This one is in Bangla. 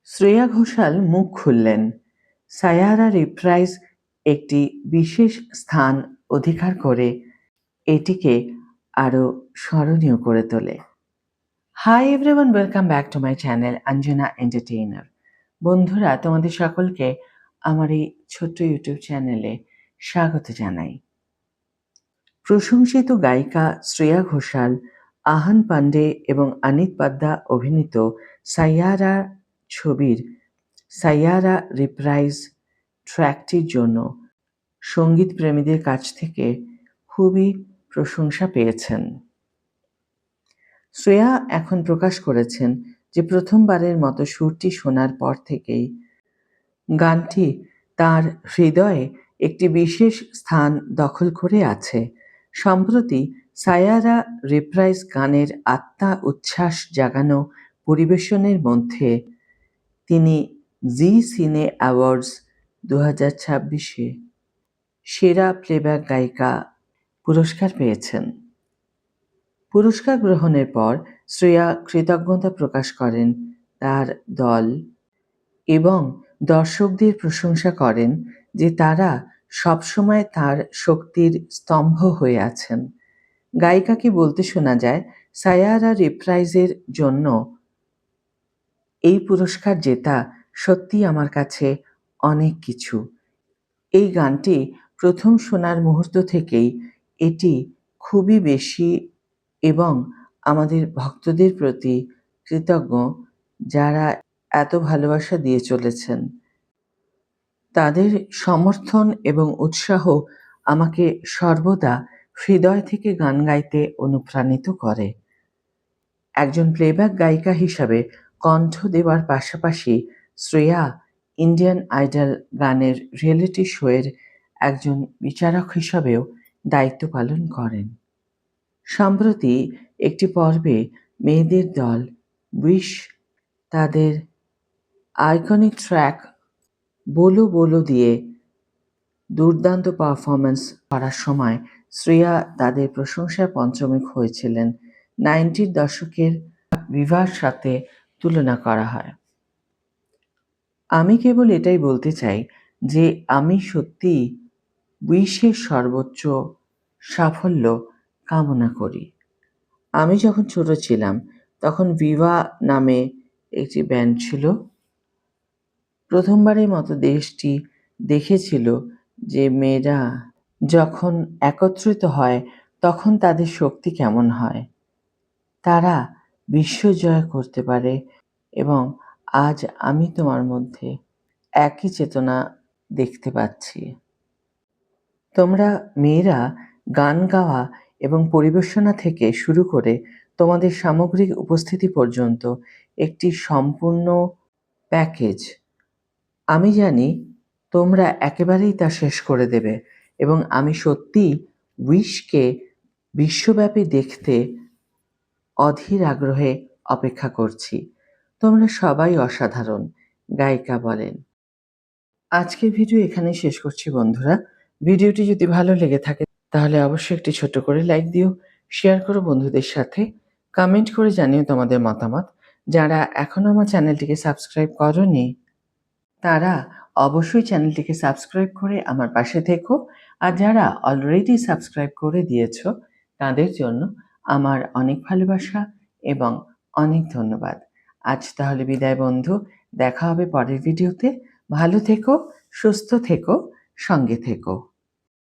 শ্রেয়া ঘোষাল মুখ খুললেন, সায়ারা রিপ্রাইজ একটি বিশেষ স্থান অধিকার করে এটিকে আরও স্মরণীয় করে তোলে। Hi everyone, welcome back to my channel Anjana entertainer. বন্ধুরা, তোমাদের সকলকে আমার এই ছোট্ট ইউটিউব চ্যানেলে স্বাগত জানাই। প্রশংসিত গায়িকা শ্রেয়া ঘোষাল, আহান পান্ডে এবং অনিত পাদ্দা অভিনীত সাইয়ারা ছবির সাইয়ারা রিপ্রাইজ ট্র্যাকটির জন্য সঙ্গীত প্রেমীদের কাছ থেকে খুবই প্রশংসা পেয়েছেন। শ্রেয়া এখন প্রকাশ করেছেন যে প্রথমবারের মতো সুরটি শোনার পর থেকেই গানটি তার হৃদয়ে একটি বিশেষ স্থান দখল করে আছে। সম্প্রতি সায়ারা রিপ্রাইজ গানের আত্মা উচ্ছ্বাস জাগানো পরিবেশনের মধ্যে তিনি জি সিনে অ্যাওয়ার্ডস 2026-এ সেরা প্লেব্যাক গায়িকা পুরস্কার পেয়েছেন। পুরস্কার গ্রহণের পর শ্রেয়া কৃতজ্ঞতা প্রকাশ করেন তার দল এবং দর্শকদের প্রশংসা করেন যে তারা সবসময় তার শক্তির স্তম্ভ হয়ে আছেন। গায়িকাকে বলতে শোনা যায়, সায়ারা রিপ্রাইজের জন্য এই পুরস্কার জেতা সত্যিই আমার কাছে অনেক কিছু। এই গানটি প্রথম শোনার মুহূর্ত থেকেই এটি খুবই বেশি এবং আমাদের ভক্তদের প্রতি কৃতজ্ঞ, যারা এত ভালোবাসা দিয়ে চলেছেন। তাদের সমর্থন এবং উৎসাহ আমাকে সর্বদা হৃদয় থেকে গান গাইতে অনুপ্রাণিত করে। একজন প্লেব্যাক গায়িকা হিসাবে কণ্ঠ দেওয়ার পাশাপাশি শ্রেয়া ইন্ডিয়ান আইডল গানের রিয়েলিটি শোয়ের একজন বিচারক হিসাবেও দায়িত্ব পালন করেন। সম্প্রতি একটি পর্বে মেয়েদের দল উইশ তাদের আইকনিক ট্র্যাক বোলো বোলো দিয়ে দুর্দান্ত পারফরমেন্স করার সময় শ্রেয়া তাদের প্রশংসায় পঞ্চমুখ হয়েছিলেন। 90-র দশকের ভিভার সাথে তুলনা করা হয়। আমি কেবল এটাই বলতে চাই যে আমি সত্যিই উইশের সর্বোচ্চ সাফল্য কামনা করি। আমি যখন ছোট ছিলাম তখন ভিভা নামে একটি ব্যান্ড ছিল। প্রথমবারের মতো দেশটি দেখেছিল যে মেয়েরা যখন একত্রিত হয় তখন তাদের শক্তি কেমন হয়। তারা বিশ্বজয় করতে পারে এবং আজ আমি তোমার মধ্যে একই চেতনা দেখতে পাচ্ছি। তোমরা মেয়েরা গান গাওয়া এবং পরিবেশনা থেকে শুরু করে তোমাদের সামগ্রিক উপস্থিতি পর্যন্ত একটি সম্পূর্ণ প্যাকেজ। আমি জানি তোমরা একেবারেই তা শেষ করে দেবে এবং আমি সত্যিই উইশকে বিশ্বব্যাপী দেখতে অধীর আগ্রহে অপেক্ষা করছি। তোমরা সবাই অসাধারণ, গায়িকা বলেন। আজকের ভিডিও এখানেই শেষ করছি বন্ধুরা। ভিডিওটি যদি ভালো লেগে থাকে তাহলে অবশ্যই একটি ছোট্ট করে লাইক দিও, শেয়ার করো বন্ধুদের সাথে, কমেন্ট করে জানিও তোমাদের মতামত। যারা এখনও আমার চ্যানেলটিকে সাবস্ক্রাইব করোনি তারা অবশ্যই চ্যানেলটিকে সাবস্ক্রাইব করে আমার পাশে থেকো, আর যারা অলরেডি সাবস্ক্রাইব করে দিয়েছ তাদের জন্য আমার অনেক ভালোবাসা এবং অনেক ধন্যবাদ। আজ তাহলে বিদায় বন্ধু, দেখা হবে পরের ভিডিওতে। ভালো থেকো, সুস্থ থেকো, সঙ্গে থেকো।